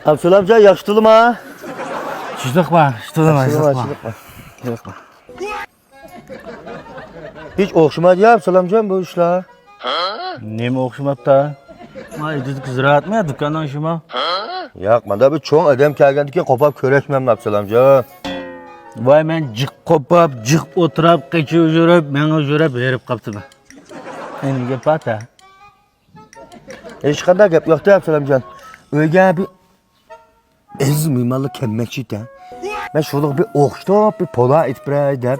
Absalamca yaxşıdılım ha? Şıdıqma, şıdıqma. Hiç oxşamadı ya Absalamcan bu işler. Nemi oxşamapta? Ay, düzük ziraat mı dükkandan şuma? Yo'q, manda bir cho'ng odam kelgandiki qopab ko'rashmayman Absalamjon. Vay men jiq qopab, jiq o'tirib, qechib yurib, menga yurib berib qaptimi. Endi gap bata. Hech qanday gap yo'qda Absalamjon. Uyga bir aziz mehmonlar kelmoqchi ekan. Men shundoq bir o'xshab, bir pola aytib beray deb.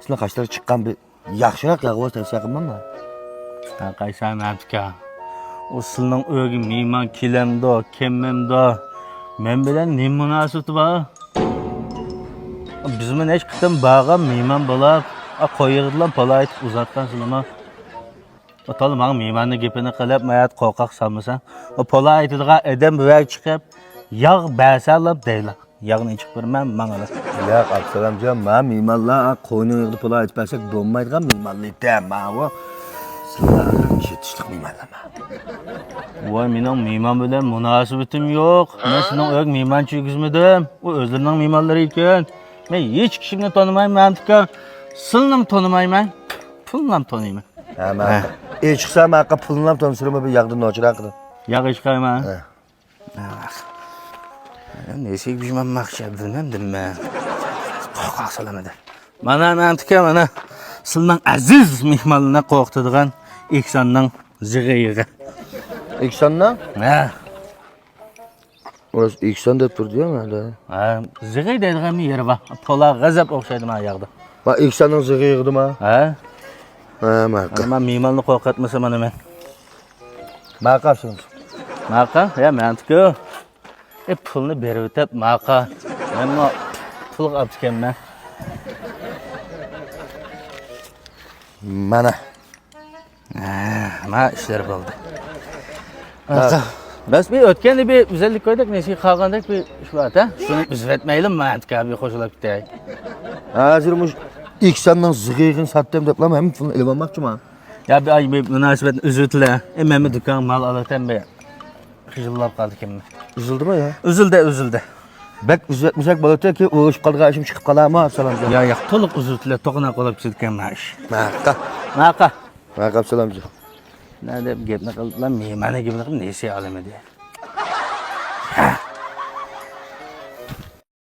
Sizlar qashlar chiqqan bir yaxshiroq yog'och tavsiya qilmanmi? Ha, qaysan amtika. O sizning uyga mehmon kelamdi, kelmamdi. Men bilan ne munosabati bor? Biz men hech qitim bag'am mehmon bo'lib, qo'yig'idan pola aytib uzatgan sizlarmi? Otalı mağın meymanın gepini qilib, mayat qo'rqoq salmasan, o pola aytadigan adam bu yerga chiqib, yog' basalab deylar. Yog'ni ichib ko'rman, mangala. Yo'q, Absalamjon, men mehmonlar qo'yningizda pola aytib bersak bo'lmaydigan mehmonlikda, men bu sizlar chetishlik mehmonlar. Voy, mening mehmon bilan munosabatim yo'q. Men sizning uyga mehmonchi yigizmadim. U o'zlarining mehmonlari ekan. Men hech kishini tanimayman, tika. Silnim tanimayman. Pullam taniyman. Ha, men chiqsam, men pulni tanishirman, bir yoqda nochiroq qilib. Yo'q, ish qilmayman. Ha. Neyse bir maqsad bilmem men. Qo'rqoq solamadi. Mana tika, mana sizning aziz mehmonlarni qo'rqitadigan Eksonning zig'iyig'i. Eksondan? Ha. O'z Ekson deb turdi-yu menda. Ha, zig'iy deydigan bir yeri bor. Pola g'azab o'xshaydi mana yoqda. Men Eksonning zig'iy yig'dimi? Ha? Ha, ma'qul. Men mehmonni qo'rqitmasa mana men. Ma'qulsiz. Ma'qul? Ya, men tika. Pulni berib o'tib, ma'qul. Men pul olib kelman. Mana. Ma ishlar bo'ldi. Bas bir o'tganda bir o'zalik qo'ydik, nesi qolgandek bir ish bor ha. Shuni uzib etmaylik, men tika bir qo'shilib ketay. Hozir mush Eksonning zig'iyini satdim deb men pulni ilib olmoqchiman. Ya bir ay bir munosabatni uzutla. Men do'kon mal olatam be. Xijillab qoldi kimni. Üzüldümü ya? Üzüldü. Bek üzültmesek bo'ladi ki o'g'ish qolgan ishim chiqib qoladimi Absalamjon? Ya, to'liq uzutla, to'g'ana qolib ketgan ish. Ma'qul. Maqa. Absalamjon. Ne deb gapni qiliblar, mehmoni gapni qilib nesi oladi.